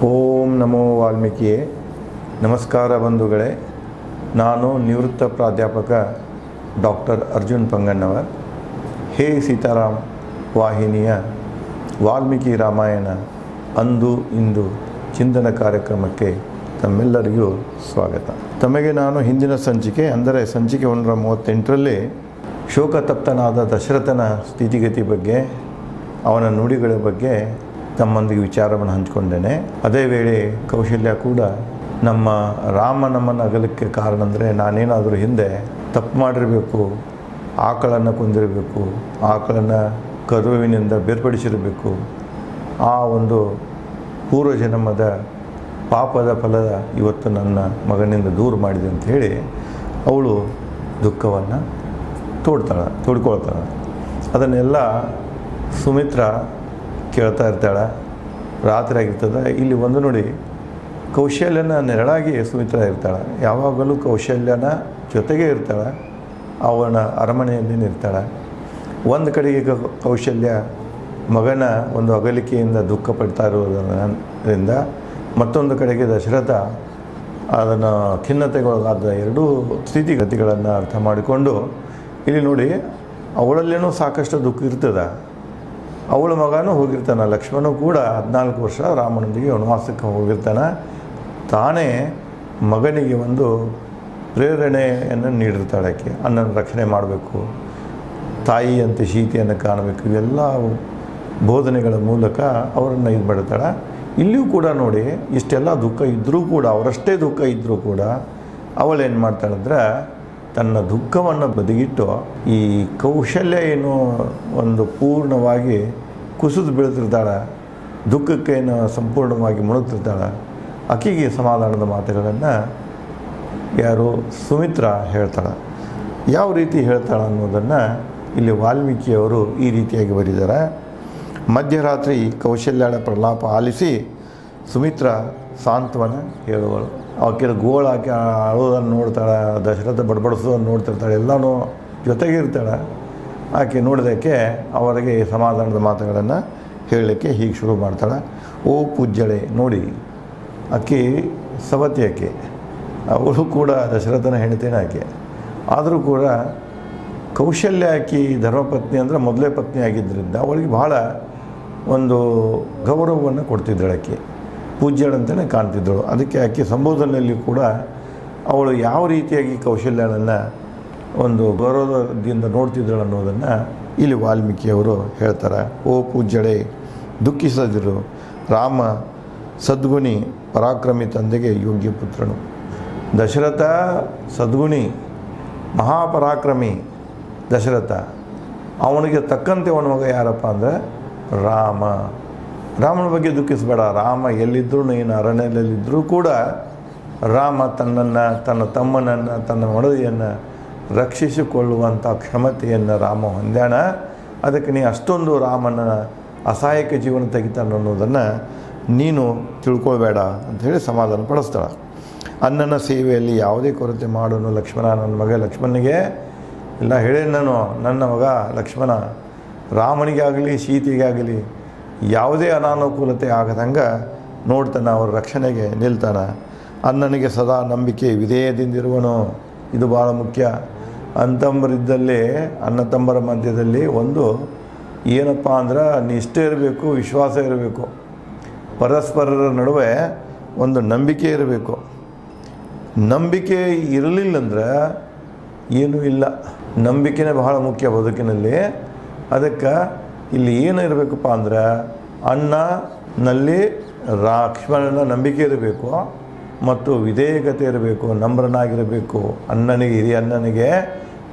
ಓಂ ನಮೋ ವಾಲ್ಮೀಕಿಯೇ. ನಮಸ್ಕಾರ ಬಂಧುಗಳೇ. ನಾನು ನಿವೃತ್ತ ಪ್ರಾಧ್ಯಾಪಕ ಡಾಕ್ಟರ್ ಅರ್ಜುನ್ ಪಂಗಣ್ಣವರ್. ಹೇ ಸೀತಾರಾಮ್ ವಾಹಿನಿಯ ವಾಲ್ಮೀಕಿ ರಾಮಾಯಣ ಅಂದು ಇಂದು ಚಿಂತನ ಕಾರ್ಯಕ್ರಮಕ್ಕೆ ತಮ್ಮೆಲ್ಲರಿಗೂ ಸ್ವಾಗತ. ತಮಗೆ ನಾನು ಹಿಂದಿನ ಸಂಚಿಕೆ ಅಂದರೆ ಸಂಚಿಕೆ 138ರಲ್ಲಿ ಶೋಕತಪ್ತನಾದ ದಶರಥನ ಸ್ಥಿತಿಗತಿ ಬಗ್ಗೆ, ಅವನ ನುಡಿಗಳ ಬಗ್ಗೆ ತಮ್ಮೊಂದಿಗೆ ವಿಚಾರವನ್ನು ಹಂಚಿಕೊಂಡೇನೆ. ಅದೇ ವೇಳೆ ಕೌಶಲ್ಯ ಕೂಡ ನಮ್ಮ ರಾಮ ನಮ್ಮನ್ನು ಅಗಲಕ್ಕೆ ಕಾರಣ ಅಂದರೆ ನಾನೇನಾದರೂ ಹಿಂದೆ ತಪ್ಪು ಮಾಡಿರಬೇಕು, ಆಕಳನ್ನು ಕೊಂದಿರಬೇಕು, ಆಕಳನ್ನು ಕರುವಿನಿಂದ ಬೇರ್ಪಡಿಸಿರಬೇಕು, ಆ ಒಂದು ಪೂರ್ವಜನ್ಮದ ಪಾಪದ ಫಲ ಇವತ್ತು ನನ್ನ ಮಗನಿಂದ ದೂರ ಮಾಡಿದೆ ಅಂತ ಹೇಳಿ ಅವಳು ದುಃಖವನ್ನು ತೋಡ್ಕೊಳ್ತಾಳೆ. ಅದನ್ನೆಲ್ಲ ಸುಮಿತ್ರ ಕೇಳ್ತಾ ಇರ್ತಾಳೆ. ರಾತ್ರಿ ಆಗಿರ್ತದೆ. ಇಲ್ಲಿ ಒಂದು ನೋಡಿ, ಕೌಶಲ್ಯನ ನೆರಳಾಗಿ ಸುಮಿತ್ರ ಇರ್ತಾಳೆ. ಯಾವಾಗಲೂ ಕೌಶಲ್ಯನ ಜೊತೆಗೆ ಇರ್ತಾಳೆ. ಅವನ ಅರಮನೆಯಲ್ಲಿ ಇರ್ತಾಳೆ. ಒಂದು ಕಡೆಗೆ ಕೌಶಲ್ಯ ಮಗನ ಒಂದು ಅಗಲಿಕೆಯಿಂದ ದುಃಖ ಪಡ್ತಾ ಇರೋದರಿಂದ, ಮತ್ತೊಂದು ಕಡೆಗೆ ದಶರಥ ಅದನ್ನು ಖಿನ್ನತೆಗೊಳಗಾದ ಎರಡೂ ಸ್ಥಿತಿಗತಿಗಳನ್ನು ಅರ್ಥ ಮಾಡಿಕೊಂಡು ಇಲ್ಲಿ ನೋಡಿ, ಅವಳಲ್ಲೇನೂ ಸಾಕಷ್ಟು ದುಃಖ ಇರ್ತದೆ. ಅವಳ ಮಗನೂ ಹೋಗಿರ್ತಾನೆ. ಲಕ್ಷ್ಮಣ ಕೂಡ 14 ವರ್ಷ ರಾಮನೊಂದಿಗೆ ವನವಾಸಕ್ಕೆ ಹೋಗಿರ್ತಾನೆ. ತಾನೇ ಮಗನಿಗೆ ಒಂದು ಪ್ರೇರಣೆಯನ್ನು ನೀಡಿರ್ತಾಳೆ. ಆಕೆ ಅಣ್ಣನ ರಕ್ಷಣೆ ಮಾಡಬೇಕು, ತಾಯಿಯಂತೆ ಸೀತೆಯನ್ನು ಕಾಣಬೇಕು, ಇವೆಲ್ಲ ಬೋಧನೆಗಳ ಮೂಲಕ ಅವರನ್ನು ಇದು ಮಾಡ್ತಾಳೆ. ಇಲ್ಲಿಯೂ ಕೂಡ ನೋಡಿ, ಇಷ್ಟೆಲ್ಲ ದುಃಖ ಇದ್ದರೂ ಕೂಡ, ಅವರಷ್ಟೇ ದುಃಖ ಇದ್ದರೂ ಕೂಡ ಅವಳೇನು ಮಾಡ್ತಾಳಂದ್ರೆ, ತನ್ನ ದುಃಖವನ್ನು ಬದಿಗಿಟ್ಟು ಈ ಕೌಶಲ್ಯ ಏನು ಒಂದು ಪೂರ್ಣವಾಗಿ ಕುಸಿದು ಬೀಳ್ತಿರ್ತಾಳೆ, ದುಃಖಕ್ಕೇನು ಸಂಪೂರ್ಣವಾಗಿ ಮುಳುಗ್ತಿರ್ತಾಳೆ, ಆಕೆಗೆ ಸಮಾಧಾನದ ಮಾತುಗಳನ್ನು ಯಾರು ಸುಮಿತ್ರ ಹೇಳ್ತಾಳೆ. ಯಾವ ರೀತಿ ಹೇಳ್ತಾಳೆ ಅನ್ನೋದನ್ನು ಇಲ್ಲಿ ವಾಲ್ಮೀಕಿಯವರು ಈ ರೀತಿಯಾಗಿ ಬರೆದಿದ್ದಾರೆ. ಮಧ್ಯರಾತ್ರಿ ಕೌಶಲ್ಯಳ ಪ್ರಲಾಪ ಆಲಿಸಿ ಸುಮಿತ್ರ ಸಾಂತ್ವನ ಹೇಳುವಳು. ಆಕೆ ಗೋಳು ಆಕೆ ಅಳೋದನ್ನು ನೋಡ್ತಾಳೆ, ದಶರಥ ಬಡಬಡಿಸೋದನ್ನು ನೋಡ್ತಿರ್ತಾಳೆ, ಎಲ್ಲನೂ ಜೊತೆಗೆ ಇರ್ತಾಳೆ. ಆಕೆ ನೋಡಿದಕ್ಕೆ ಅವರಿಗೆ ಸಮಾಧಾನದ ಮಾತುಗಳನ್ನು ಹೇಳಲಿಕ್ಕೆ ಹೀಗೆ ಶುರು ಮಾಡ್ತಾಳೆ. ಓ ಪೂಜ್ಯಳೆ, ನೋಡಿ ಆಕೆ ಸವತಿ, ಆಕೆ ಅವಳು ಕೂಡ ದಶರಥನ ಹೆಂಡತಿನ ಆಕೆ. ಆದರೂ ಕೂಡ ಕೌಶಲ್ಯ ಆಕೆ ಧರ್ಮಪತ್ನಿ ಅಂದರೆ ಮೊದಲೇ ಪತ್ನಿ ಆಗಿದ್ದರಿಂದ ಅವಳಿಗೆ ಬಹಳ ಒಂದು ಗೌರವವನ್ನು ಕೊಡ್ತಿದ್ದಳು. ಆಕೆ ಪೂಜ್ಯಳಂತಲೇ ಕಾಣ್ತಿದ್ದಳು. ಅದಕ್ಕೆ ಆಕೆ ಸಂಬೋಧನೆಯಲ್ಲಿ ಕೂಡ ಅವಳು ಯಾವ ರೀತಿಯಾಗಿ ಕೌಶಲ್ಯನನ್ನು ಒಂದು ಗೌರವದಿಂದ ನೋಡ್ತಿದ್ದಳು ಅನ್ನೋದನ್ನು ಇಲ್ಲಿ ವಾಲ್ಮೀಕಿಯವರು ಹೇಳ್ತಾರೆ. ಓ ಪೂಜ್ಯಳೆ, ದುಃಖಿಸದಿರು. ರಾಮ ಸದ್ಗುಣಿ, ಪರಾಕ್ರಮಿ ತಂದೆಗೆ ಯೋಗ್ಯ ಪುತ್ರನು. ದಶರಥ ಸದ್ಗುಣಿ, ಮಹಾಪರಾಕ್ರಮಿ ದಶರಥ. ಅವನಿಗೆ ತಕ್ಕಂತೆ ಅವನ ಮಗ ಯಾರಪ್ಪ ಅಂದರೆ ರಾಮ. ರಾಮನ ಬಗ್ಗೆ ದುಃಖಿಸಬೇಡ. ರಾಮ ಎಲ್ಲಿದ್ದರೂ, ನೀನು ಅರಣ್ಯದಲ್ಲಿದ್ದರೂ ಕೂಡ ರಾಮ ತನ್ನನ್ನು, ತನ್ನ ತಮ್ಮನನ್ನು, ತನ್ನ ಮಡದಿಯನ್ನು ರಕ್ಷಿಸಿಕೊಳ್ಳುವಂಥ ಕ್ಷಮತೆಯನ್ನು ರಾಮ ಹೊಂದ್ಯಾಣ. ಅದಕ್ಕೆ ನೀ ಅಷ್ಟೊಂದು ರಾಮನ ಅಸಹಾಯಕ ಜೀವನ ತೆಗಿತಾನೆ ಅನ್ನೋದನ್ನು ನೀನು ತಿಳ್ಕೊಳ್ಬೇಡ ಅಂಥೇಳಿ ಸಮಾಧಾನ ಪಡಿಸ್ತಾಳೆ. ಅಣ್ಣನ ಸೇವೆಯಲ್ಲಿ ಯಾವುದೇ ಕೊರತೆ ಮಾಡೋನು ಲಕ್ಷ್ಮಣ. ನನ್ನ ಮಗ ಲಕ್ಷ್ಮಣನಿಗೆ ಎಲ್ಲ ಹೇಳೇ ನಾನು, ನನ್ನ ಮಗ ಲಕ್ಷ್ಮಣ ರಾಮನಿಗೆ ಆಗಲಿ ಸೀತೆಗೆ ಆಗಲಿ ಯಾವುದೇ ಅನಾನುಕೂಲತೆ ಆಗದಂಗೆ ನೋಡ್ತಾನೆ, ಅವ್ರ ರಕ್ಷಣೆಗೆ ನಿಲ್ತಾನೆ. ಅಣ್ಣನಿಗೆ ಸದಾ ನಂಬಿಕೆ ವಿಧೇಯದಿಂದಿರುವನು. ಇದು ಭಾಳ ಮುಖ್ಯ. ಅಂತಂಬರಿದ್ದಲ್ಲಿ, ಅಣ್ಣ ತಮ್ಮರ ಮಧ್ಯದಲ್ಲಿ ಒಂದು ಏನಪ್ಪ ಅಂದ್ರೆ ನಿಷ್ಠೆ ಇರಬೇಕು, ವಿಶ್ವಾಸ ಇರಬೇಕು, ಪರಸ್ಪರರ ನಡುವೆ ಒಂದು ನಂಬಿಕೆ ಇರಬೇಕು. ನಂಬಿಕೆ ಇರಲಿಲ್ಲಂದ್ರೆ ಏನೂ ಇಲ್ಲ. ನಂಬಿಕೆನೇ ಬಹಳ ಮುಖ್ಯ ಬದುಕಿನಲ್ಲಿ. ಅದಕ್ಕೆ ಇಲ್ಲಿ ಏನು ಇರಬೇಕಪ್ಪ ಅಂದ್ರೆ, ಅಣ್ಣನಲ್ಲಿ ಲಕ್ಷ್ಮಣನ ನಂಬಿಕೆ ಇರಬೇಕು ಮತ್ತು ವಿಧೇಯಕತೆ ಇರಬೇಕು, ನಮ್ರನಾಗಿರಬೇಕು. ಅಣ್ಣನಿಗೆ, ಹಿರಿಯ ಅಣ್ಣನಿಗೆ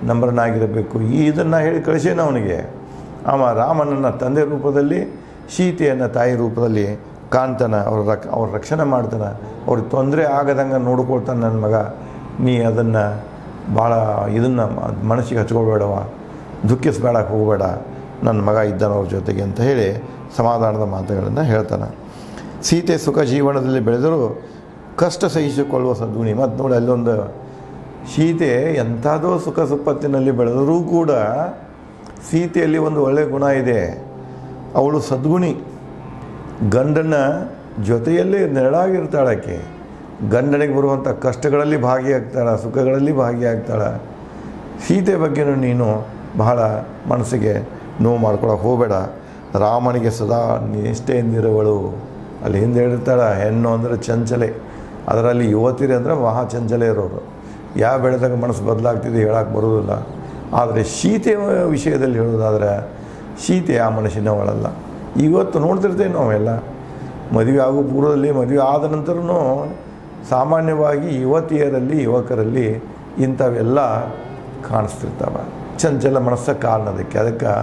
ನಮ್ರನಾಗಿರಬೇಕು. ಇದನ್ನು ಹೇಳಿ ಕಳಿಸೇನ ಅವನಿಗೆ. ರಾಮನನ್ನು ತಂದೆ ರೂಪದಲ್ಲಿ, ಸೀತೆಯನ್ನು ತಾಯಿ ರೂಪದಲ್ಲಿ ಕಾಣ್ತಾನೆ. ಅವ್ರ ರಕ್ಷಣೆ ಮಾಡ್ತಾನೆ. ಅವ್ರಿಗೆ ತೊಂದರೆ ಆಗದಂಗೆ ನೋಡ್ಕೊಳ್ತಾನೆ. ನನ್ನ ಮಗ, ನೀ ಅದನ್ನು ಭಾಳ ಇದನ್ನು ಮನಸ್ಸಿಗೆ ಹಚ್ಕೊಳ್ಬೇಡವ, ದುಃಖಿಸ್ಬೇಡಕ್ಕೆ ಹೋಗಬೇಡ, ನನ್ನ ಮಗ ಇದ್ದಾನೆ ಅವ್ರ ಜೊತೆಗೆ ಅಂತ ಹೇಳಿ ಸಮಾಧಾನದ ಮಾತುಗಳನ್ನು ಹೇಳ್ತಾನೆ. ಸೀತೆ ಸುಖ ಜೀವನದಲ್ಲಿ ಬೆಳೆದರೂ ಕಷ್ಟ ಸಹಿಸಿಕೊಳ್ಳುವ ಸದ್ಗುಣಿ. ಮತ್ತು ನೋಡಿ, ಅಲ್ಲೊಂದು ಸೀತೆ ಎಂಥದೋ ಸುಖ ಸಂಪತ್ತಿನಲ್ಲಿ ಬೆಳೆದರೂ ಕೂಡ ಸೀತೆಯಲ್ಲಿ ಒಂದು ಒಳ್ಳೆಯ ಗುಣ ಇದೆ. ಅವಳು ಸದ್ಗುಣಿ. ಗಂಡನ ಜೊತೆಯಲ್ಲಿ ನೆರಳಾಗಿರ್ತಾಳೆ ಆಕೆ. ಗಂಡನಿಗೆ ಬರುವಂಥ ಕಷ್ಟಗಳಲ್ಲಿ ಭಾಗಿಯಾಗ್ತಾಳೆ, ಸುಖಗಳಲ್ಲಿ ಭಾಗಿಯಾಗ್ತಾಳೆ. ಸೀತೆ ಬಗ್ಗೆನೂ ನೀನು ಬಹಳ ಮನಸ್ಸಿಗೆ ನೋವು ಮಾಡ್ಕೊಳಕ್ಕೆ ಹೋಗಬೇಡ. ರಾಮನಿಗೆ ಸದಾ ನಿಷ್ಠೆಯಿಂದಿರುವಳು. ಅಲ್ಲಿ ಹಿಂದೆ ಹೇಳಿರ್ತಾಳೆ, ಹೆಣ್ಣು ಅಂದರೆ ಚಂಚಲೆ, ಅದರಲ್ಲಿ ಯುವತಿಯರು ಅಂದರೆ ಮಹಾ ಚಂಚಲೆ ಇರೋರು. ಯಾವ ಬೆಳೆದಾಗ ಮನಸ್ಸು ಬದಲಾಗ್ತಿದೆ ಹೇಳಕ್ಕೆ ಬರೋದಿಲ್ಲ. ಆದರೆ ಸೀತೆಯ ವಿಷಯದಲ್ಲಿ ಹೇಳೋದಾದರೆ ಸೀತೆ ಆ ಮನುಷ್ಯನವಳಲ್ಲ. ಇವತ್ತು ನೋಡ್ತಿರ್ತೇವೆ ನಾವೆಲ್ಲ, ಮದುವೆ ಆಗೋ ಪೂರ್ವದಲ್ಲಿ, ಮದುವೆ ಆದ ನಂತರನೂ ಸಾಮಾನ್ಯವಾಗಿ ಯುವತಿಯರಲ್ಲಿ ಯುವಕರಲ್ಲಿ ಇಂಥವೆಲ್ಲ ಕಾಣಿಸ್ತಿರ್ತಾವೆ. ಚಂಚಲ ಮನಸ್ಸ ಕಾರಣ ಅದಕ್ಕೆ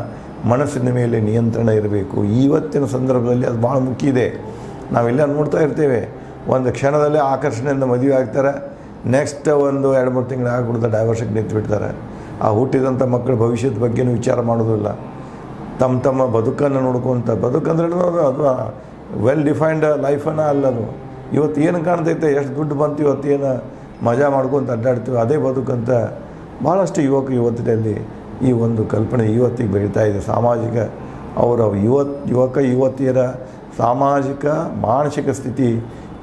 ಮನಸ್ಸಿನ ಮೇಲೆ ನಿಯಂತ್ರಣ ಇರಬೇಕು. ಇವತ್ತಿನ ಸಂದರ್ಭದಲ್ಲಿ ಅದು ಭಾಳ ಮುಖ್ಯ ಇದೆ. ನಾವೆಲ್ಲ ನೋಡ್ತಾ ಇರ್ತೇವೆ, ಒಂದು ಕ್ಷಣದಲ್ಲೇ ಆಕರ್ಷಣೆಯಿಂದ ಮದುವೆ ಆಗ್ತಾರೆ, ನೆಕ್ಸ್ಟ್ ಒಂದು 2-3 ತಿಂಗಳು ಆಗಿಬಿಡ್ತಾರೆ, ಡೈವರ್ಸಿಗೆ ನಿಂತು ಬಿಡ್ತಾರೆ. ಆ ಹುಟ್ಟಿದಂಥ ಮಕ್ಕಳ ಭವಿಷ್ಯದ ಬಗ್ಗೆನೂ ವಿಚಾರ ಮಾಡೋದಿಲ್ಲ. ತಮ್ಮ ಬದುಕನ್ನು ನೋಡ್ಕೊತ, ಬದುಕಂದ್ರೆ ಅದು ವೆಲ್ ಡಿಫೈನ್ಡ್ ಲೈಫನ್ನು ಅಲ್ಲದು. ಇವತ್ತು ಏನು ಕಾಣ್ತೈತೆ, ಎಷ್ಟು ದುಡ್ಡು ಬಂತು, ಇವತ್ತೇನು ಮಜಾ ಮಾಡ್ಕೊತ ಅಡ್ಡಾಡ್ತೀವಿ, ಅದೇ ಬದುಕಂತ ಭಾಳಷ್ಟು ಯುವತಿಯಲ್ಲಿ ಈ ಒಂದು ಕಲ್ಪನೆ ಇವತ್ತಿಗೆ ಬೆಳೀತಾ ಇದೆ. ಸಾಮಾಜಿಕ ಅವರ ಯುವತಿಯರ ಸಾಮಾಜಿಕ ಮಾನಸಿಕ ಸ್ಥಿತಿ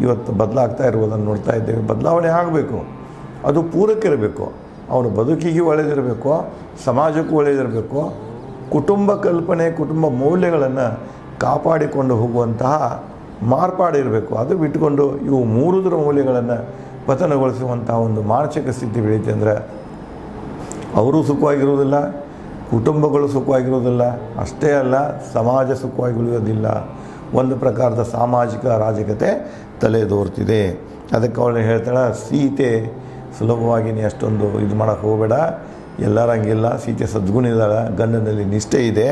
ಇವತ್ತು ಬದಲಾಗ್ತಾ ಇರುವುದನ್ನು ನೋಡ್ತಾ ಇದ್ದೇವೆ. ಬದಲಾವಣೆ ಆಗಬೇಕು, ಅದು ಪೂರಕಿರಬೇಕು, ಅವನ ಬದುಕಿಗೆ ಒಳ್ಳೆಯದಿರಬೇಕು, ಸಮಾಜಕ್ಕೂ ಒಳ್ಳೆಯದಿರಬೇಕು, ಕುಟುಂಬ ಕಲ್ಪನೆ, ಕುಟುಂಬ ಮೌಲ್ಯಗಳನ್ನು ಕಾಪಾಡಿಕೊಂಡು ಹೋಗುವಂತಹ ಮಾರ್ಪಾಡಿರಬೇಕು. ಅದು ಬಿಟ್ಟುಕೊಂಡು ಇವು ಮೂರುದರ ಮೌಲ್ಯಗಳನ್ನು ಪತನಗೊಳಿಸುವಂಥ ಒಂದು ಮಾನಸಿಕ ಸ್ಥಿತಿ ಬೆಳೀತೆ ಅಂದರೆ ಅವರು ಸುಖವಾಗಿರುವುದಿಲ್ಲ, ಕುಟುಂಬಗಳು ಸುಖವಾಗಿರುವುದಿಲ್ಲ, ಅಷ್ಟೇ ಅಲ್ಲ ಸಮಾಜ ಸುಖವಾಗಿ ಉಳಿಯೋದಿಲ್ಲ. ಒಂದು ಪ್ರಕಾರದ ಸಾಮಾಜಿಕ ಅರಾಜಕತೆ ತಲೆದೋರ್ತಿದೆ. ಅದಕ್ಕೆ ಅವಳು ಹೇಳ್ತಾಳೆ, ಸೀತೆ ಸುಲಭವಾಗಿ ನೀ ಅಷ್ಟೊಂದು ಇದು ಮಾಡೋಕ್ಕೆ ಹೋಗಬೇಡ, ಎಲ್ಲರಂಗಿಲ್ಲ, ಸೀತೆ ಸದ್ಗುಣ ಇದ್ದಾಳೆ, ಗಂಡನಲ್ಲಿ ನಿಷ್ಠೆ ಇದೆ,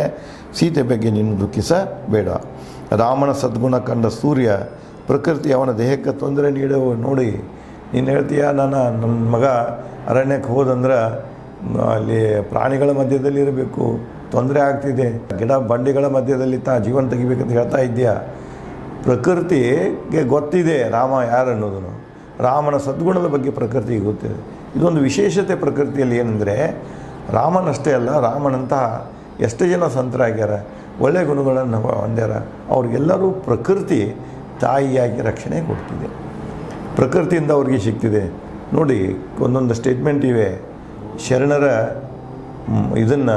ಸೀತೆ ಬಗ್ಗೆ ನೀನು ದುಃಖಿಸಬೇಡ. ರಾಮನ ಸದ್ಗುಣ ಕಂಡ ಸೂರ್ಯ ಪ್ರಕೃತಿ ಅವನ ದೇಹಕ್ಕೆ ತೊಂದರೆ ನೀಡುವ ನೋಡಿ. ನೀನು ಹೇಳ್ತೀಯ, ನನ್ನ ಮಗ ಅರಣ್ಯಕ್ಕೆ ಹೋದಂದ್ರೆ ಅಲ್ಲಿ ಪ್ರಾಣಿಗಳ ಮಧ್ಯದಲ್ಲಿ ಇರಬೇಕು, ತೊಂದರೆ ಆಗ್ತಿದೆ, ಗಿಡ ಬಂಡಿಗಳ ಮಧ್ಯದಲ್ಲಿ ಜೀವನ ತೆಗಿಬೇಕಂತ ಹೇಳ್ತಾ ಇದೆಯಾ. ಪ್ರಕೃತಿಗೆ ಗೊತ್ತಿದೆ ರಾಮ ಯಾರು ಅನ್ನೋದನ್ನು. ರಾಮನ ಸದ್ಗುಣದ ಬಗ್ಗೆ ಪ್ರಕೃತಿಗೆ ಗೊತ್ತಿದೆ. ಇದೊಂದು ವಿಶೇಷತೆ ಪ್ರಕೃತಿಯಲ್ಲಿ ಏನೆಂದರೆ, ರಾಮನಷ್ಟೇ ಅಲ್ಲ, ರಾಮನಂತಹ ಎಷ್ಟು ಜನ ಸಂತರಾಗ್ಯಾರ, ಒಳ್ಳೆಯ ಗುಣಗಳನ್ನು ಹೊಂದ್ಯಾರ, ಅವ್ರಿಗೆಲ್ಲರೂ ಪ್ರಕೃತಿ ತಾಯಿಯಾಗಿ ರಕ್ಷಣೆ ಕೊಡ್ತಿದೆ. ಪ್ರಕೃತಿಯಿಂದ ಅವ್ರಿಗೆ ಸಿಗ್ತಿದೆ ನೋಡಿ. ಒಂದೊಂದು ಸ್ಟೇಟ್ಮೆಂಟ್ ಇವೆ, ಶರಣರ ಇದನ್ನು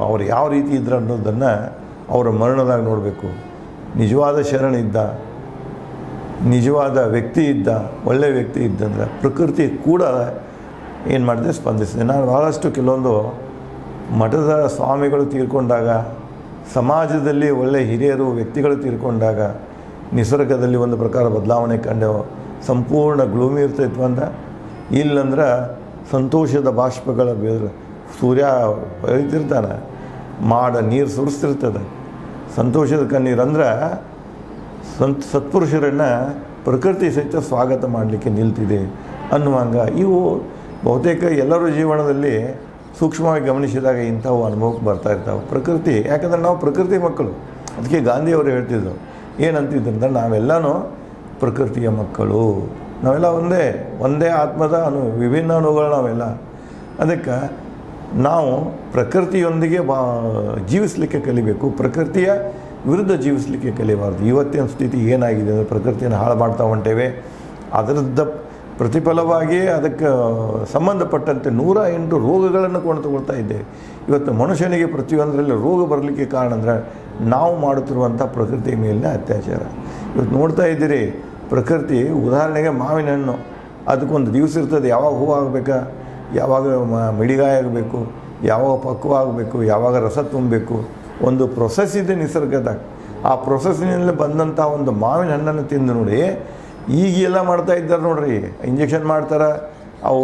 ಅವ್ರು ಯಾವ ರೀತಿ ಇದ್ರು ಅನ್ನೋದನ್ನು ಅವರ ಮರಣದಾಗ ನೋಡಬೇಕು. ನಿಜವಾದ ಶರಣ ಇದ್ದ, ನಿಜವಾದ ವ್ಯಕ್ತಿ ಇದ್ದ, ಒಳ್ಳೆಯ ವ್ಯಕ್ತಿ ಇದ್ದಂದ್ರೆ ಪ್ರಕೃತಿ ಕೂಡ ಏನು ಮಾಡಿದೆ, ಸ್ಪಂದಿಸಿದೆ. ನಾನು ಭಾಳಷ್ಟು ಕೆಲವೊಂದು ಮಠದ ಸ್ವಾಮಿಗಳು ತೀರ್ಕೊಂಡಾಗ, ಸಮಾಜದಲ್ಲಿ ಒಳ್ಳೆಯ ಹಿರಿಯರು ವ್ಯಕ್ತಿಗಳು ತೀರ್ಕೊಂಡಾಗ ನಿಸರ್ಗದಲ್ಲಿ ಒಂದು ಪ್ರಕಾರ ಬದಲಾವಣೆ ಕಂಡೆವು. ಸಂಪೂರ್ಣ ಗ್ಲೂಮಿ ಇರ್ತೈತೆ ಅಂದ, ಇಲ್ಲಂದ್ರೆ ಸಂತೋಷದ ಬಾಷ್ಪಗಳ ಸೂರ್ಯ ಬೆಳೀತಿರ್ತಾನೆ, ಮಾಡ ನೀರು ಸುರಿಸ್ತಿರ್ತದೆ. ಸಂತೋಷದ ಕಣ್ಣೀರಂದ್ರೆ ಸತ್ಪುರುಷರನ್ನು ಪ್ರಕೃತಿ ಸಹಿತ ಸ್ವಾಗತ ಮಾಡಲಿಕ್ಕೆ ನಿಲ್ತಿದೆ ಅನ್ನುವಂಗ. ಇವು ಬಹುತೇಕ ಎಲ್ಲರ ಜೀವನದಲ್ಲಿ ಸೂಕ್ಷ್ಮವಾಗಿ ಗಮನಿಸಿದಾಗ ಇಂಥವು ಅನುಭವಕ್ಕೆ ಬರ್ತಾ ಇರ್ತಾವೆ. ಪ್ರಕೃತಿ, ಯಾಕಂದ್ರೆ ನಾವು ಪ್ರಕೃತಿ ಮಕ್ಕಳು. ಅದಕ್ಕೆ ಗಾಂಧಿಯವರು ಹೇಳ್ತಿದ್ರು, ಏನಂತಿದ್ದಂದ್ರೆ ನಾವೆಲ್ಲನೂ ಪ್ರಕೃತಿಯ ಮಕ್ಕಳು, ನಾವೆಲ್ಲ ಒಂದೇ ಆತ್ಮದ ವಿಭಿನ್ನ ಅಣುಗಳು ನಾವೆಲ್ಲ. ಅದಕ್ಕೆ ನಾವು ಪ್ರಕೃತಿಯೊಂದಿಗೆ ಜೀವಿಸಲಿಕ್ಕೆ ಕಲಿಬೇಕು, ಪ್ರಕೃತಿಯ ವಿರುದ್ಧ ಜೀವಿಸಲಿಕ್ಕೆ ಕಲಿಬಾರ್ದು. ಇವತ್ತಿನ ಸ್ಥಿತಿ ಏನಾಗಿದೆ ಅಂದರೆ ಪ್ರಕೃತಿಯನ್ನು ಹಾಳು ಮಾಡ್ತಾ ಹೊಂಟೇವೆ. ಅದರದ್ದು ಪ್ರತಿಫಲವಾಗಿ ಅದಕ್ಕೆ ಸಂಬಂಧಪಟ್ಟಂತೆ 108 ರೋಗಗಳನ್ನು ಕೊಂಡ್ಕೊಳ್ತಾ ಇದ್ದೇವೆ. ಇವತ್ತು ಮನುಷ್ಯನಿಗೆ ಪ್ರತಿಯೊಂದರಲ್ಲಿ ರೋಗ ಬರಲಿಕ್ಕೆ ಕಾರಣ ಅಂದರೆ ನಾವು ಮಾಡುತ್ತಿರುವಂಥ ಪ್ರಕೃತಿ ಮೇಲಿನ ಅತ್ಯಾಚಾರ. ಇವತ್ತು ನೋಡ್ತಾ ಇದ್ದೀರಿ, ಪ್ರಕೃತಿ ಉದಾಹರಣೆಗೆ ಮಾವಿನ ಹಣ್ಣು, ಅದಕ್ಕೊಂದು ದಿವಸ ಇರ್ತದೆ, ಯಾವಾಗ ಹೂವು ಆಗಬೇಕಾ, ಯಾವಾಗ ಮಿಡಿಗಾಯ ಆಗಬೇಕು, ಯಾವಾಗ ಪಕ್ವ ಆಗಬೇಕು, ಯಾವಾಗ ರಸ ತುಂಬಬೇಕು, ಒಂದು ಪ್ರೊಸೆಸ್ ಇದೆ ನಿಸರ್ಗದಾಗ. ಆ ಪ್ರೊಸೆಸ್ಸಿನಲ್ಲಿ ಬಂದಂಥ ಒಂದು ಮಾವಿನ ಹಣ್ಣನ್ನು ತಿಂದು ನೋಡಿ. ಈಗೆಲ್ಲ ಮಾಡ್ತಾ ಇದ್ದಾರೆ ನೋಡ್ರಿ, ಇಂಜೆಕ್ಷನ್ ಮಾಡ್ತಾರೆ, ಅವು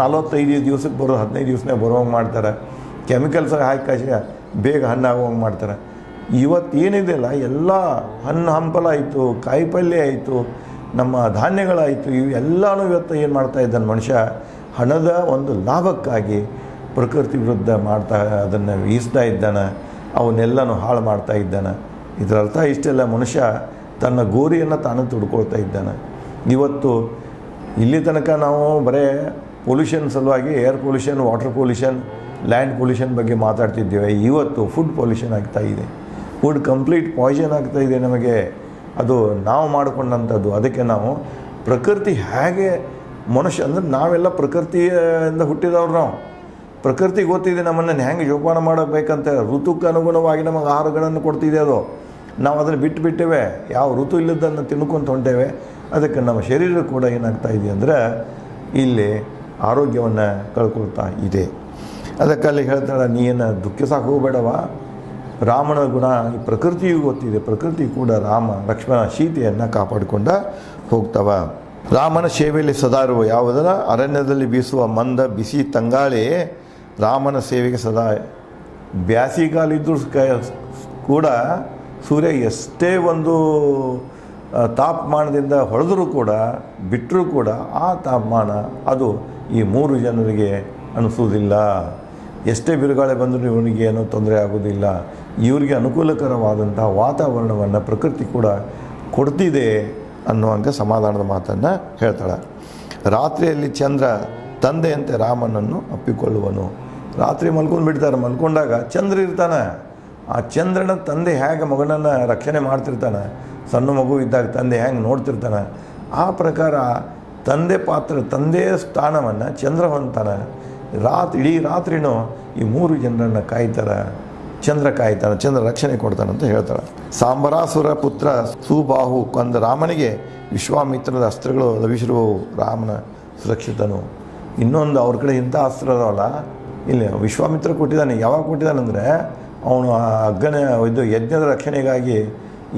45 ದಿವಸಕ್ಕೆ ಬರೋದು 15 ದಿವಸನೇ ಬರೋಂಗೆ ಮಾಡ್ತಾರೆ, ಕೆಮಿಕಲ್ಸ್ ಹಾಕಿ ಬೇಗ ಹಣ್ಣು ಆಗೋಂಗೆ ಮಾಡ್ತಾರೆ. ಇವತ್ತು ಏನಿದೆಯಲ್ಲ, ಎಲ್ಲ ಹಣ್ಣು ಹಂಪಲ ಆಯಿತು, ಕಾಯಿ ಪಲ್ಯ ಆಯಿತು, ನಮ್ಮ ಧಾನ್ಯಗಳಾಯಿತು, ಇವೆಲ್ಲನೂ ಇವತ್ತು ಏನು ಮಾಡ್ತಾ ಇದ್ದಾನೆ ಮನುಷ್ಯ, ಹಣದ ಒಂದು ಲಾಭಕ್ಕಾಗಿ ಪ್ರಕೃತಿ ವಿರುದ್ಧ ಅದನ್ನು ಈಸ್ತಾ ಇದ್ದಾನೆ, ಅವನ್ನೆಲ್ಲನೂ ಹಾಳು ಮಾಡ್ತಾ ಇದ್ದಾನೆ. ಇದರ ಅರ್ಥ ಇಷ್ಟೆಲ್ಲ ಮನುಷ್ಯ ತನ್ನ ಗೋರಿಯನ್ನು ತಾನು ತುಡ್ಕೊಳ್ತಾ ಇದ್ದಾನೆ. ಇವತ್ತು ಇಲ್ಲಿ ತನಕ ನಾವು ಬರೀ ಪೊಲ್ಯೂಷನ್ ಸಲುವಾಗಿ air pollution, water pollution, land pollution ಬಗ್ಗೆ ಮಾತಾಡ್ತಿದ್ದೇವೆ. ಇವತ್ತು ಫುಡ್ ಪೊಲ್ಯೂಷನ್ ಆಗ್ತಾಯಿದೆ, ಫುಡ್ ಕಂಪ್ಲೀಟ್ ಪಾಯ್ಸನ್ ಆಗ್ತಾಯಿದೆ ನಮಗೆ. ಅದು ನಾವು ಮಾಡಿಕೊಂಡಂಥದ್ದು. ಅದಕ್ಕೆ ನಾವು ಪ್ರಕೃತಿ ಹೇಗೆ ಮನುಷ್ಯ ಅಂದರೆ ನಾವೆಲ್ಲ ಪ್ರಕೃತಿಯಿಂದ ಹುಟ್ಟಿದವ್ರು. ನಾವು ಪ್ರಕೃತಿ ಗೊತ್ತಿದೆ ನಮ್ಮನ್ನು ಹೆಂಗೆ ಜೋಪಾನ ಮಾಡಬೇಕಂತ. ಋತುಕ್ಕೆ ಅನುಗುಣವಾಗಿ ನಮಗೆ ಆಹಾರಗಳನ್ನು ಕೊಡ್ತಿದೆ ಅದು. ನಾವು ಅದನ್ನು ಬಿಟ್ಟುಬಿಟ್ಟೇವೆ, ಯಾವ ಋತು ಇಲ್ಲದನ್ನು ತಿನ್ಕೊಂತ ಹೊಂಟೇವೆ. ಅದಕ್ಕೆ ನಮ್ಮ ಶರೀರ ಕೂಡ ಏನಾಗ್ತಾ ಇದೆ ಅಂದರೆ ಇಲ್ಲಿ ಆರೋಗ್ಯವನ್ನು ಕಳ್ಕೊಳ್ತಾ ಇದೆ. ಅದಕ್ಕೆ ಅಲ್ಲಿ ಹೇಳ್ತಾಳೆ, ನೀನು ದುಃಖಿಸಕ್ಕೆ ಹೋಗಬೇಡವ. ರಾಮನ ಗುಣ ಈ ಪ್ರಕೃತಿಯೂ ಗೊತ್ತಿದೆ. ಪ್ರಕೃತಿ ಕೂಡ ರಾಮ ಲಕ್ಷ್ಮಣ ಸೀತೆಯನ್ನು ಕಾಪಾಡಿಕೊಂಡ ಹೋಗ್ತವ. ರಾಮನ ಸೇವೆಯಲ್ಲಿ ಸದಾ ಇರುವ ಯಾವುದರ ಅರಣ್ಯದಲ್ಲಿ ಬೀಸುವ ಮಂದ ಬಿಸಿ ತಂಗಾಳಿ ರಾಮನ ಸೇವೆಗೆ ಸದಾ. ಬ್ಯಾಸಿಗಾಲಿದ್ದರೂ ಕೂಡ ಸೂರ್ಯ ಎಷ್ಟೇ ಒಂದು ತಾಪಮಾನದಿಂದ ಹೊಡೆದರೂ ಕೂಡ ಬಿಟ್ಟರೂ ಕೂಡ ಆ ತಾಪಮಾನ ಅದು ಈ 3 ಜನರಿಗೆ ಅನಿಸೋದಿಲ್ಲ. ಎಷ್ಟೇ ಬಿರುಗಾಳಿ ಬಂದರೂ ಇವನಿಗೆ ಏನೂ ತೊಂದರೆ ಆಗೋದಿಲ್ಲ. ಇವರಿಗೆ ಅನುಕೂಲಕರವಾದಂಥ ವಾತಾವರಣವನ್ನು ಪ್ರಕೃತಿ ಕೂಡ ಕೊಡ್ತಿದೆ ಅನ್ನುವಂಥ ಸಮಾಧಾನದ ಮಾತನ್ನು ಹೇಳ್ತಾಳೆ. ರಾತ್ರಿಯಲ್ಲಿ ಚಂದ್ರ ತಂದೆಯಂತೆ ರಾಮನನ್ನು ಅಪ್ಪಿಕೊಳ್ಳುವನು. ರಾತ್ರಿ ಮಲ್ಕೊಂಡು ಬಿಡ್ತಾರೆ. ಮಲ್ಕೊಂಡಾಗ ಚಂದ್ರ ಇರ್ತಾನೆ. ಆ ಚಂದ್ರನ ತಂದೆ ಹೇಗೆ ಮಗನನ್ನು ರಕ್ಷಣೆ ಮಾಡ್ತಿರ್ತಾನೆ, ಸಣ್ಣ ಮಗು ಇದ್ದಾಗ ತಂದೆ ಹೆಂಗೆ ನೋಡ್ತಿರ್ತಾನೆ, ಆ ಪ್ರಕಾರ ತಂದೆಯ ಸ್ಥಾನವನ್ನು ಚಂದ್ರ ಹೊಂತಾನೆ. ಇಡೀ ರಾತ್ರಿನೂ ಈ 3 ಜನರನ್ನು ಕಾಯ್ತಾರೆ. ಚಂದ್ರ ಕಾಯ್ತಾನೆ, ಚಂದ್ರ ರಕ್ಷಣೆ ಕೊಡ್ತಾನೆ ಅಂತ ಹೇಳ್ತಾಳೆ. ಸಾಂಬರಾಸುರ ಪುತ್ರ ಸುಬಾಹು ಕೊಂದ ರಾಮನಿಗೆ ವಿಶ್ವಾಮಿತ್ರದ ಅಸ್ತ್ರಗಳು ಲಭಿಸಿರುವವು. ರಾಮನ ಸುರಕ್ಷಿತನು. ಇನ್ನೊಂದು ಅವ್ರ ಕಡೆ ಇಂಥ ಅಸ್ತ್ರ ಅದಾವಲ್ಲ, ಇಲ್ಲಿ ವಿಶ್ವಾಮಿತ್ರ ಕೊಟ್ಟಿದ್ದಾನೆ. ಯಾವಾಗ ಕೊಟ್ಟಿದ್ದಾನಂದರೆ ಅವನು ಇದು ಯಜ್ಞದ ರಕ್ಷಣೆಗಾಗಿ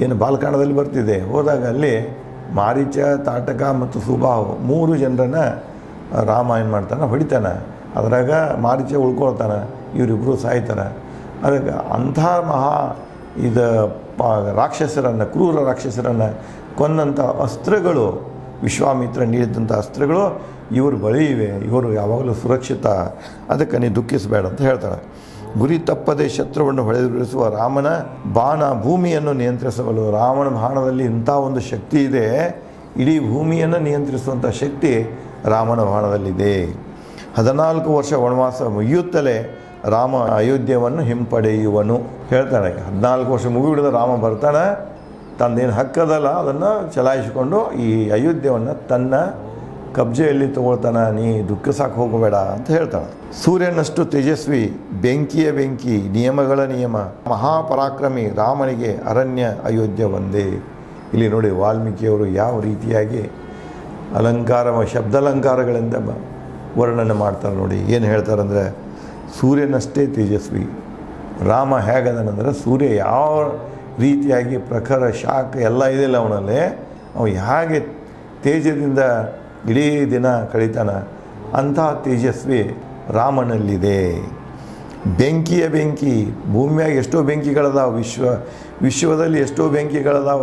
ಏನು ಬಾಲಕಾಂಡದಲ್ಲಿ ಬರ್ತಿದೆ, ಹೋದಾಗ ಅಲ್ಲಿ ಮಾರೀಚ, ತಾಟಕ ಮತ್ತು ಸುಬಾಹು 3 ಜನರನ್ನು ರಾಮ ಏನು ಮಾಡ್ತಾನೆ, ಹೊಡಿತಾನೆ. ಅದ್ರಾಗ ಮಾರೀಚ ಉಳ್ಕೊಳ್ತಾನೆ, ಇವರಿಬ್ಬರು ಸಾಯ್ತಾನೆ. ಅದಕ್ಕೆ ಅಂಥ ರಾಕ್ಷಸರನ್ನು, ಕ್ರೂರ ರಾಕ್ಷಸರನ್ನು ಕೊಂದಂಥ ಅಸ್ತ್ರಗಳು, ವಿಶ್ವಾಮಿತ್ರ ನೀಡಿದಂಥ ಅಸ್ತ್ರಗಳು ಇವ್ರ ಬಳಿ ಇವೆ. ಇವರು ಯಾವಾಗಲೂ ಸುರಕ್ಷಿತ. ಅದಕ್ಕೆ ನೀ ದುಃಖಿಸಬೇಡ ಅಂತ ಹೇಳ್ತಾಳೆ. ಗುರಿ ತಪ್ಪದೆ ಶತ್ರುವನ್ನು ಹೊಡೆದುರುಳಿಸುವ ರಾಮನ ಬಾಣ ಭೂಮಿಯನ್ನು ನಿಯಂತ್ರಿಸಬಲ್ಲ. ರಾಮನ ಬಾಣದಲ್ಲಿ ಇಂಥ ಒಂದು ಶಕ್ತಿ ಇದೆ. ಇಡೀ ಭೂಮಿಯನ್ನು ನಿಯಂತ್ರಿಸುವಂಥ ಶಕ್ತಿ ರಾಮನ ಬಾಣದಲ್ಲಿದೆ. 14 ವರ್ಷ ವನವಾಸ ಮುಗಿಯುತ್ತಲೇ ರಾಮ ಅಯೋಧ್ಯವನ್ನು ಹಿಂಪಡೆಯುವನು ಹೇಳ್ತಾನೆ. 14 ವರ್ಷ ಮುಗಿಬಿಡಿದ ರಾಮ ಬರ್ತಾನೆ. ತನ್ನದೇನು ಹಕ್ಕದಲ್ಲ ಅದನ್ನು ಚಲಾಯಿಸಿಕೊಂಡು ಈ ಅಯೋಧ್ಯವನ್ನು ತನ್ನ ಕಬ್ಜೆಯಲ್ಲಿ ತಗೊಳ್ತಾನೆ. ನೀ ದುಃಖಿಸಕ್ಕೆ ಹೋಗಬೇಡ ಅಂತ ಹೇಳ್ತಾನೆ. ಸೂರ್ಯನಷ್ಟು ತೇಜಸ್ವಿ, ಬೆಂಕಿಯ ಬೆಂಕಿ, ನಿಯಮಗಳ ನಿಯಮ, ಮಹಾಪರಾಕ್ರಮಿ ರಾಮನಿಗೆ ಅರಣ್ಯ ಅಯೋಧ್ಯ ಒಂದೇ. ಇಲ್ಲಿ ನೋಡಿ ವಾಲ್ಮೀಕಿಯವರು ಯಾವ ರೀತಿಯಾಗಿ ಶಬ್ದಾಲಂಕಾರಗಳಿಂದ ವರ್ಣನೆ ಮಾಡ್ತಾರೆ ನೋಡಿ. ಏನು ಹೇಳ್ತಾರಂದರೆ, ಸೂರ್ಯನಷ್ಟೇ ತೇಜಸ್ವಿ ರಾಮ. ಹೇಗದನಂದ್ರೆ ಸೂರ್ಯ ಯಾವ ರೀತಿಯಾಗಿ ಪ್ರಖರ ಶಾಖ ಎಲ್ಲ ಇದೆಯಲ್ಲ ಅವನಲ್ಲಿ, ಅವ ಹೇಗೆ ತೇಜದಿಂದ ಇಡೀ ದಿನ ಕಳೀತಾನೆ, ಅಂತಹ ತೇಜಸ್ವಿ ರಾಮನಲ್ಲಿದೆ. ಬೆಂಕಿಯ ಬೆಂಕಿ, ಭೂಮಿಯಾಗ ಎಷ್ಟೋ ಬೆಂಕಿಗಳದಾವ, ವಿಶ್ವದಲ್ಲಿ ಎಷ್ಟೋ ಬೆಂಕಿಗಳದಾವ,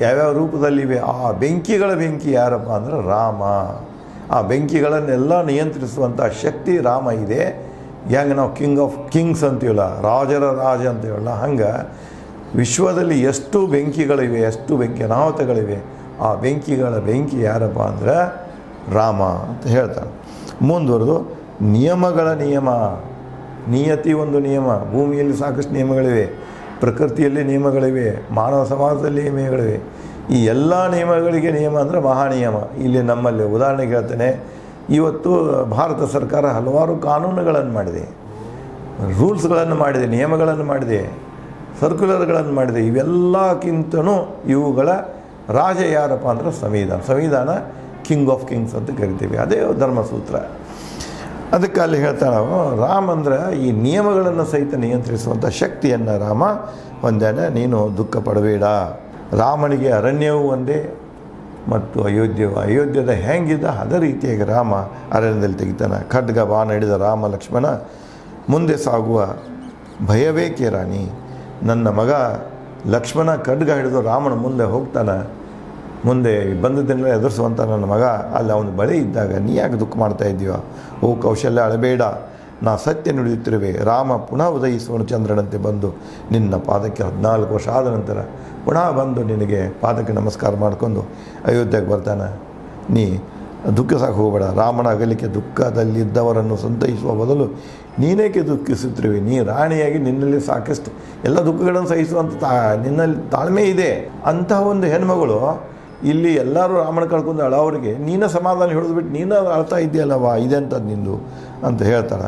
ಯಾವ್ಯಾವ ರೂಪದಲ್ಲಿವೆ. ಆ ಬೆಂಕಿಗಳ ಬೆಂಕಿ ಯಾರಪ್ಪ ಅಂದ್ರೆ ರಾಮ. ಆ ಬೆಂಕಿಗಳನ್ನೆಲ್ಲ ನಿಯಂತ್ರಿಸುವಂಥ ಶಕ್ತಿ ರಾಮ ಇದೆ. ಹೆಂಗೆ ನಾವು ಕಿಂಗ್ ಆಫ್ ಕಿಂಗ್ಸ್ ಅಂತೀವಲ್ಲ, ರಾಜರ ರಾಜ ಅಂತೀವಲ್ಲ, ಹಂಗೆ ವಿಶ್ವದಲ್ಲಿ ಎಷ್ಟು ಬೆಂಕಿಗಳಿವೆ, ಎಷ್ಟು ಅನಾಹುತಗಳಿವೆ, ಆ ಬೆಂಕಿಗಳ ಬೆಂಕಿ ಯಾರಪ್ಪ ಅಂದ್ರೆ ರಾಮ ಅಂತ ಹೇಳ್ತಾನೆ. ಮುಂದುವರೆದು ನಿಯಮಗಳ ನಿಯಮ, ನಿಯತಿ ಒಂದು ನಿಯಮ. ಭೂಮಿಯಲ್ಲಿ ಸಾಕಷ್ಟು ನಿಯಮಗಳಿವೆ, ಪ್ರಕೃತಿಯಲ್ಲಿ ನಿಯಮಗಳಿವೆ, ಮಾನವ ಸಮಾಜದಲ್ಲಿ ನಿಯಮಗಳಿವೆ. ಈ ಎಲ್ಲ ನಿಯಮಗಳಿಗೆ ನಿಯಮ ಅಂದರೆ ಮಹಾನಿಯಮ. ಇಲ್ಲಿ ನಮ್ಮಲ್ಲಿ ಉದಾಹರಣೆಗೆ ಹೇಳ್ತೇನೆ, ಇವತ್ತು ಭಾರತ ಸರ್ಕಾರ ಹಲವಾರು ಕಾನೂನುಗಳನ್ನು ಮಾಡಿದೆ, ರೂಲ್ಸ್ಗಳನ್ನು ಮಾಡಿದೆ, ನಿಯಮಗಳನ್ನು ಮಾಡಿದೆ, ಸರ್ಕ್ಯುಲರ್ಗಳನ್ನು ಮಾಡಿದೆ. ಇವೆಲ್ಲಕ್ಕಿಂತನೂ ಇವುಗಳ ರಾಜ ಯಾರಪ್ಪ ಅಂದ್ರೆ ಸಂವಿಧಾನ ಕಿಂಗ್ ಆಫ್ ಕಿಂಗ್ಸ್ ಅಂತ ಕರಿತೀವಿ. ಅದೇ ಧರ್ಮಸೂತ್ರ. ಅದಕ್ಕೆ ಅಲ್ಲಿ ಹೇಳ್ತಾನೆ ರಾಮ ಅಂದ್ರೆ ಈ ನಿಯಮಗಳನ್ನು ಸಹಿತ ನಿಯಂತ್ರಿಸುವಂಥ ಶಕ್ತಿಯನ್ನು ರಾಮ ಹೊಂದಾನೆ. ನೀನು ದುಃಖ ಪಡಬೇಡ. ರಾಮನಿಗೆ ಅರಣ್ಯವೂ ಒಂದೇ ಮತ್ತು ಅಯೋಧ್ಯದ ಹೆಂಗಿದ್ದ ಅದೇ ರೀತಿಯಾಗಿ ರಾಮ ಅರಣ್ಯದಲ್ಲಿ ತೆಗಿತಾನೆ. ಖಡ್ಗ ಬಾಣ ಹಿಡಿದ ರಾಮ ಲಕ್ಷ್ಮಣ ಮುಂದೆ ಸಾಗುವ ಭಯಬೇಕೆ ರಾಣಿ. ನನ್ನ ಮಗ ಲಕ್ಷ್ಮಣ ಖಡ್ಗ ಹಿಡಿದು ರಾಮನ ಮುಂದೆ ಹೋಗ್ತಾನೆ. ಮುಂದೆ ಬಂದದ್ದನ್ನೆಲ್ಲ ಎದುರಿಸುವಂಥ ನನ್ನ ಮಗ ಅಲ್ಲಿ ಅವನ ಬಳಿ ಇದ್ದಾಗ ನೀ ಯಾಕೆ ದುಃಖ ಮಾಡ್ತಾ ಇದೆಯೋ? ಓ ಕೌಶಲ್ಯ, ಅಳಬೇಡ, ನಾ ಸತ್ಯ ನುಡಿಯುತ್ತಿರುವೆ. ರಾಮ ಪುನಃ ಉದಯಿಸುವನು ಚಂದ್ರನಂತೆ ಬಂದು ನಿನ್ನ ಪಾದಕ್ಕೆ 14 ವರ್ಷ ಆದ ನಂತರ ಪುನಃ ಬಂದು ನಿನಗೆ ಪಾದಕ್ಕೆ ನಮಸ್ಕಾರ ಮಾಡಿಕೊಂಡು ಅಯೋಧ್ಯೆಗೆ ಬರ್ತಾನೆ. ನೀ ದುಃಖಿಸಕ್ಕೆ ಹೋಗಬೇಡ. ರಾಮನ ಅಗಲಿಕೆ ದುಃಖದಲ್ಲಿದ್ದವರನ್ನು ಸಂತೈಸುವ ಬದಲು ನೀನೇಕೆ ದುಃಖಿಸುತ್ತಿರುವೆ? ನೀ ರಾಣಿಯಾಗಿ ನಿನ್ನಲ್ಲಿ ಸಾಕಷ್ಟು ಎಲ್ಲ ದುಃಖಗಳನ್ನು ಸಹಿಸುವಂಥ ನಿನ್ನಲ್ಲಿ ತಾಳ್ಮೆ ಇದೆ. ಅಂತಹ ಒಂದು ಹೆಣ್ಮಗಳು ಇಲ್ಲಿ ಎಲ್ಲರೂ ರಾಮನ ಕಳ್ಕೊಂಡು ಅಳೋರಿಗೆ ನೀನ ಸಮಾಧಾನ ಹಿಡಿದ್ಬಿಟ್ಟು ನೀನು ಅಳ್ತಾ ಇದೆಯಲ್ಲವಾ, ಇದೆಂಥದ್ದು ನಿಂದು ಅಂತ ಹೇಳ್ತಾಳೆ.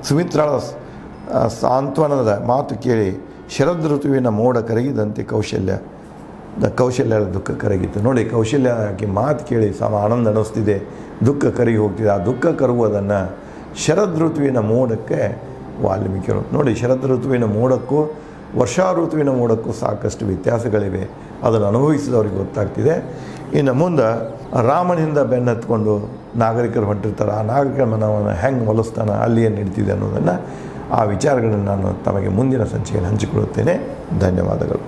ಸುಮಿತ್ರಾಳ ಸಾಂತ್ವನದ ಮಾತು ಕೇಳಿ ಶರದ್ ಋತುವಿನ ಮೋಡ ಕರಗಿದಂತೆ ಕೌಶಲ್ಯಳ ದುಃಖ ಕರಗಿತ್ತು. ನೋಡಿ, ಕೌಶಲ್ಯಕ್ಕೆ ಮಾತು ಕೇಳಿ ಆನಂದ ಅನ್ನಿಸ್ತಿದೆ, ದುಃಖ ಕರಗಿ ಹೋಗ್ತಿದೆ. ಆ ದುಃಖ ಕರುವುದನ್ನು ಶರದ್ ಋತುವಿನ ಮೋಡಕ್ಕೆ ವಾಲ್ಮೀಕಿಗಳು ನೋಡಿ. ಶರದ್ ಋತುವಿನ ಮೋಡಕ್ಕೂ ವರ್ಷಾ ಋತುವಿನ ಮೋಡಕ್ಕೂ ಸಾಕಷ್ಟು ವ್ಯತ್ಯಾಸಗಳಿವೆ. ಅದನ್ನು ಅನುಭವಿಸಿದವ್ರಿಗೆ ಗೊತ್ತಾಗ್ತಿದೆ. ಇನ್ನು ಮುಂದೆ ರಾಮನಿಂದ ಬೆನ್ನತ್ಕೊಂಡು ನಾಗರಿಕರು ಹೊಂಟಿರ್ತಾರೆ. ಆ ನಾಗರಿಕರ ಮನವನ್ನು ಹೆಂಗೆ ಒಲಿಸ್ತಾನೆ, ಅಲ್ಲಿ ಏನು ನಡೀತಿದೆ ಅನ್ನೋದನ್ನು, ಆ ವಿಚಾರಗಳನ್ನು ನಾನು ತಮಗೆ ಮುಂದಿನ ಸಂಚಿಕೆಯಲ್ಲಿ ಹಂಚಿಕೊಳ್ಳುತ್ತೇನೆ. ಧನ್ಯವಾದಗಳು.